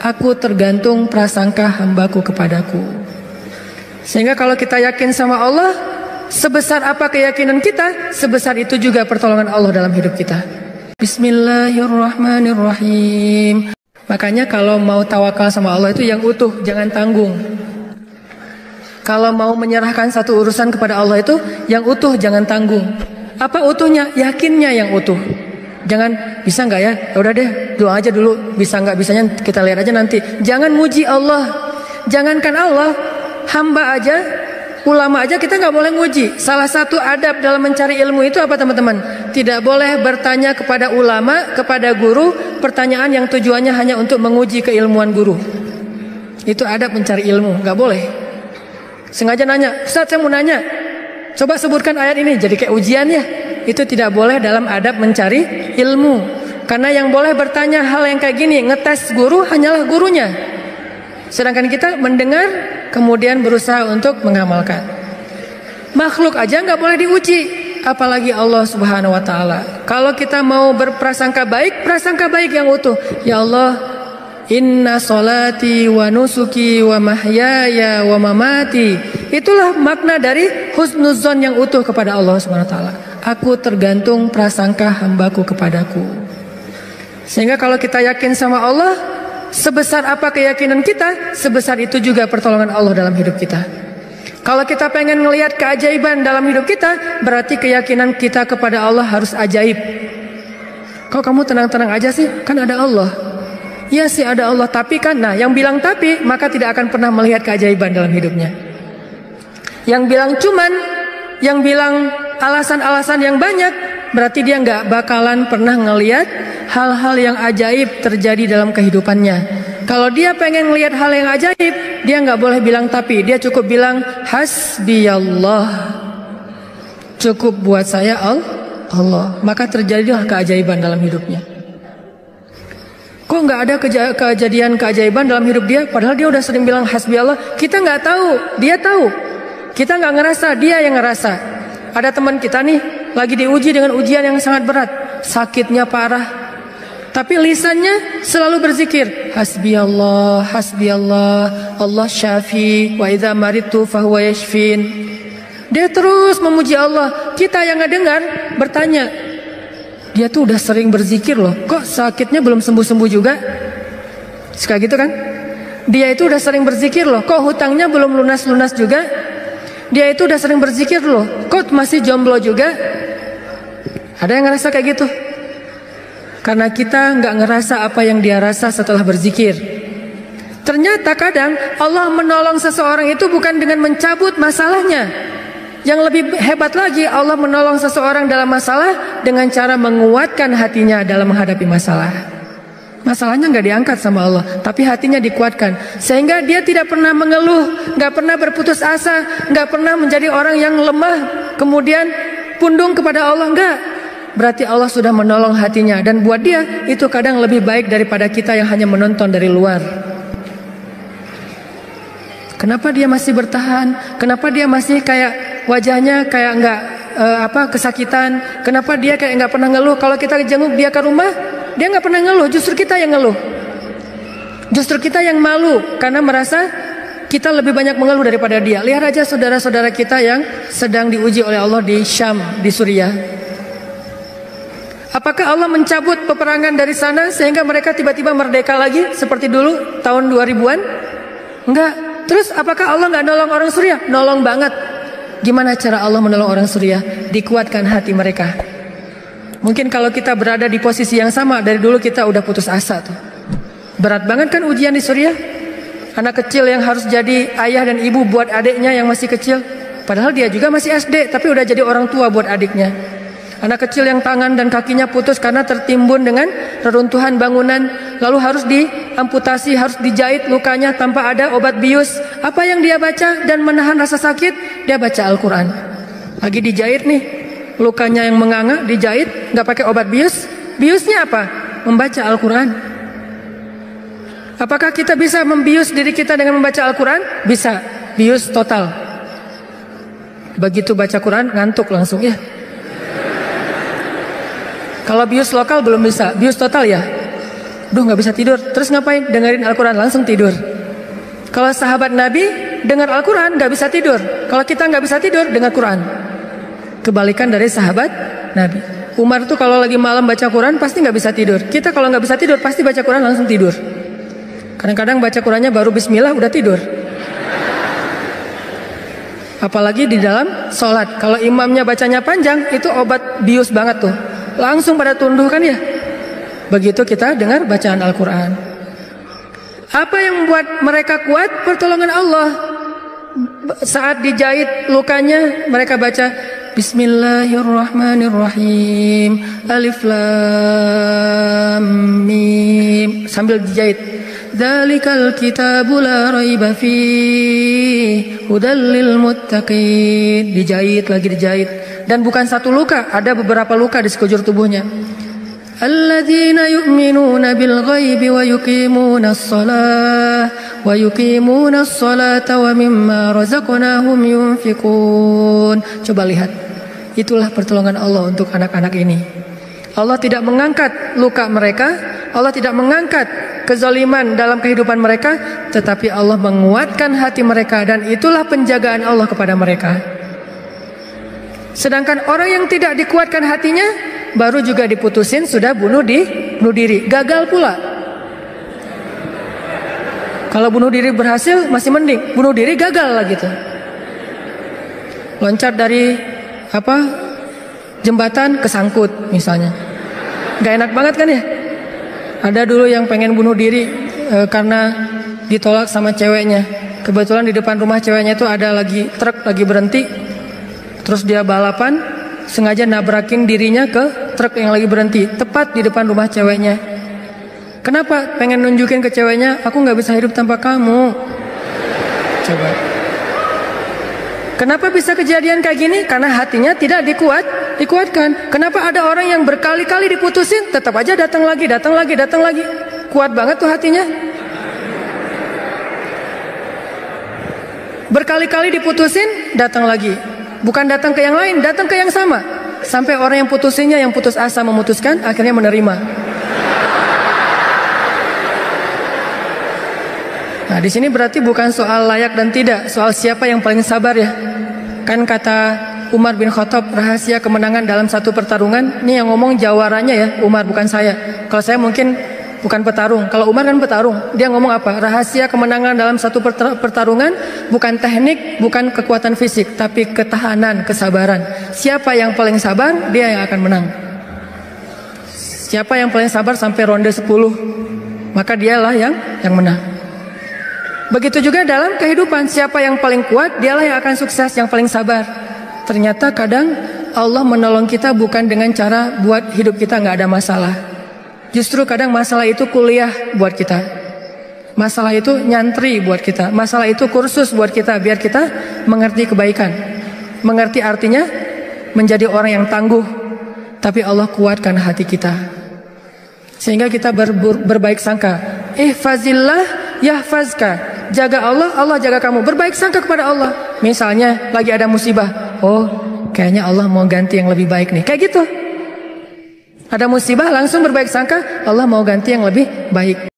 Aku tergantung prasangka hambaku kepadaku. Sehingga kalau kita yakin sama Allah, sebesar apa keyakinan kita, sebesar itu juga pertolongan Allah dalam hidup kita. Bismillahirrahmanirrahim. Makanya kalau mau tawakal sama Allah itu yang utuh, jangan tanggung. Kalau mau menyerahkan satu urusan kepada Allah itu yang utuh, jangan tanggung. Apa utuhnya? Yakinnya yang utuh. Jangan, bisa nggak ya? Ya udah deh, doa aja dulu. Bisa nggak bisanya kita lihat aja nanti. Jangan muji Allah. Jangankan Allah, hamba aja, ulama aja kita nggak boleh muji. Salah satu adab dalam mencari ilmu itu apa teman-teman? Tidak boleh bertanya kepada ulama, kepada guru, pertanyaan yang tujuannya hanya untuk menguji keilmuan guru. Itu adab mencari ilmu, nggak boleh. Sengaja nanya, Ustaz saya mau nanya, coba sebutkan ayat ini, jadi kayak ujian ya. Itu tidak boleh dalam adab mencari ilmu. Karena yang boleh bertanya hal yang kayak gini, ngetes guru hanyalah gurunya. Sedangkan kita mendengar, kemudian berusaha untuk mengamalkan. Makhluk aja nggak boleh diuji, apalagi Allah Subhanahu wa Ta'ala. Kalau kita mau berprasangka baik, prasangka baik yang utuh. Ya Allah, inna solati wa nusuki wa mahyaya wa mamati. Itulah makna dari husnuzon yang utuh kepada Allah Subhanahu wa Ta'ala. Aku tergantung prasangka hambaku kepadaku. Sehingga kalau kita yakin sama Allah, sebesar apa keyakinan kita, sebesar itu juga pertolongan Allah dalam hidup kita. Kalau kita pengen ngelihat keajaiban dalam hidup kita, berarti keyakinan kita kepada Allah harus ajaib. Kok kamu tenang-tenang aja sih? Kan ada Allah. Iya sih ada Allah, tapi kan, nah yang bilang tapi, maka tidak akan pernah melihat keajaiban dalam hidupnya. Yang bilang cuman, yang bilang alasan-alasan yang banyak, berarti dia nggak bakalan pernah ngelihat hal-hal yang ajaib terjadi dalam kehidupannya. Kalau dia pengen ngelihat hal yang ajaib, dia nggak boleh bilang tapi, dia cukup bilang hasbiyallah. Cukup buat saya Allah. Maka terjadilah keajaiban dalam hidupnya. Kok nggak ada kejadian keajaiban dalam hidup dia? Padahal dia udah sering bilang hasbiyallah. Kita nggak tahu, dia tahu. Kita nggak ngerasa, dia yang ngerasa. Ada teman kita nih lagi diuji dengan ujian yang sangat berat, sakitnya parah, tapi lisannya selalu berzikir hasbiyallah, hasbiyallah, Allah syafi, wa idza maridtu fahuwa yashfin. Dia terus memuji Allah. Kita yang ngedengar bertanya, dia tuh udah sering berzikir loh, kok sakitnya belum sembuh-sembuh juga? Suka gitu kan? Dia itu udah sering berzikir loh, kok hutangnya belum lunas-lunas juga? Dia itu udah sering berzikir loh, kok masih jomblo juga? Ada yang ngerasa kayak gitu? Karena kita nggak ngerasa apa yang dia rasa setelah berzikir. Ternyata kadang Allah menolong seseorang itu bukan dengan mencabut masalahnya. Yang lebih hebat lagi, Allah menolong seseorang dalam masalah dengan cara menguatkan hatinya dalam menghadapi masalah. Masalahnya nggak diangkat sama Allah, tapi hatinya dikuatkan. Sehingga dia tidak pernah mengeluh, nggak pernah berputus asa, nggak pernah menjadi orang yang lemah, kemudian pundung kepada Allah, enggak. Berarti Allah sudah menolong hatinya. Dan buat dia, itu kadang lebih baik daripada kita yang hanya menonton dari luar. Kenapa dia masih bertahan? Kenapa dia masih kayak wajahnya kayak nggak kesakitan? Kenapa dia kayak nggak pernah ngeluh? Kalau kita jenguk dia ke rumah, dia nggak pernah ngeluh, justru kita yang ngeluh. Justru kita yang malu karena merasa kita lebih banyak mengeluh daripada dia. Lihat aja saudara-saudara kita yang sedang diuji oleh Allah di Syam, di Suriah. Apakah Allah mencabut peperangan dari sana sehingga mereka tiba-tiba merdeka lagi seperti dulu tahun 2000-an? Enggak. Terus apakah Allah nggak nolong orang Suriah? Nolong banget. Gimana cara Allah menolong orang Suriah? Dikuatkan hati mereka. Mungkin kalau kita berada di posisi yang sama, dari dulu kita udah putus asa tuh. Berat banget kan ujian di Suriah? Anak kecil yang harus jadi ayah dan ibu buat adiknya yang masih kecil. Padahal dia juga masih SD, tapi udah jadi orang tua buat adiknya. Anak kecil yang tangan dan kakinya putus karena tertimbun dengan reruntuhan bangunan, lalu harus diamputasi, harus dijahit lukanya tanpa ada obat bius. Apa yang dia baca dan menahan rasa sakit? Dia baca Al-Quran. Lagi dijahit nih, lukanya yang menganga, dijahit, nggak pakai obat bius. Biusnya apa? Membaca Al-Quran. Apakah kita bisa membius diri kita dengan membaca Al-Quran? Bisa, bius total. Begitu baca Quran, ngantuk langsung ya. Kalau bius lokal belum bisa, bius total ya. Duh nggak bisa tidur. Terus ngapain? Dengerin Al-Quran, langsung tidur. Kalau sahabat Nabi dengar Al-Quran nggak bisa tidur. Kalau kita nggak bisa tidur, dengar Quran. Kebalikan dari sahabat Nabi. Umar tuh kalau lagi malam baca Quran pasti nggak bisa tidur. Kita kalau nggak bisa tidur pasti baca Quran langsung tidur. Kadang-kadang baca Qurannya baru Bismillah udah tidur. Apalagi di dalam sholat. Kalau imamnya bacanya panjang, itu obat bius banget tuh. Langsung pada tunduk kan ya. Begitu kita dengar bacaan Al-Quran. Apa yang membuat mereka kuat? Pertolongan Allah. Saat dijahit lukanya, mereka baca Bismillahirrahmanirrahim, Alif Lam Mim, sambil dijahit. Dzalikal kitabu la raiba fihi hudal lil muttaqin. Dijahit lagi dijahit. Dan bukan satu luka, ada beberapa luka di sekujur tubuhnya. Alladzina yu'minuna bil ghaibi wa yuqimunas salata wa mimma razaqnahum yunfiqun. Coba lihat. Itulah pertolongan Allah untuk anak-anak ini. Allah tidak mengangkat luka mereka, Allah tidak mengangkat kezaliman dalam kehidupan mereka, tetapi Allah menguatkan hati mereka, dan itulah penjagaan Allah kepada mereka. Sedangkan orang yang tidak dikuatkan hatinya, baru juga diputusin sudah bunuh diri, gagal pula. Kalau bunuh diri berhasil masih mending, bunuh diri gagal lah gitu. Loncat dari jembatan kesangkut misalnya, gak enak banget kan ya. Ada dulu yang pengen bunuh diri karena ditolak sama ceweknya. Kebetulan di depan rumah ceweknya itu ada truk lagi berhenti, terus dia balapan, sengaja nabrakin dirinya ke truk yang lagi berhenti, tepat di depan rumah ceweknya. Kenapa? Pengen nunjukin ke ceweknya, aku gak bisa hidup tanpa kamu. Coba. Kenapa bisa kejadian kayak gini? Karena hatinya tidak dikuatkan. Kenapa ada orang yang berkali-kali diputusin, tetap aja datang lagi. Kuat banget tuh hatinya. Berkali-kali diputusin, datang lagi. Bukan datang ke yang lain, datang ke yang sama. Sampai orang yang putusinnya, yang putus asa memutuskan, akhirnya menerima. Nah, di sini berarti bukan soal layak dan tidak, soal siapa yang paling sabar ya. Kan kata Umar bin Khattab, rahasia kemenangan dalam satu pertarungan, ini yang ngomong jawaranya ya, Umar bukan saya. Kalau saya mungkin bukan petarung, kalau Umar kan petarung. Dia ngomong apa? Rahasia kemenangan dalam satu pertarungan bukan teknik, bukan kekuatan fisik, tapi ketahanan, kesabaran. Siapa yang paling sabar, dia yang akan menang. Siapa yang paling sabar sampai ronde 10, maka dialah yang menang. Begitu juga dalam kehidupan, siapa yang paling kuat, dialah yang akan sukses, yang paling sabar. Ternyata kadang Allah menolong kita bukan dengan cara buat hidup kita nggak ada masalah. Justru kadang masalah itu kuliah buat kita. Masalah itu nyantri buat kita. Masalah itu kursus buat kita, biar kita mengerti kebaikan. Mengerti artinya menjadi orang yang tangguh. Tapi Allah kuatkan hati kita, sehingga kita berbaik sangka. Ihfazillah yahfazka. Jaga Allah, Allah jaga kamu. Berbaik sangka kepada Allah. Misalnya lagi ada musibah, oh kayaknya Allah mau ganti yang lebih baik nih, kayak gitu. Ada musibah langsung berbaik sangka, Allah mau ganti yang lebih baik.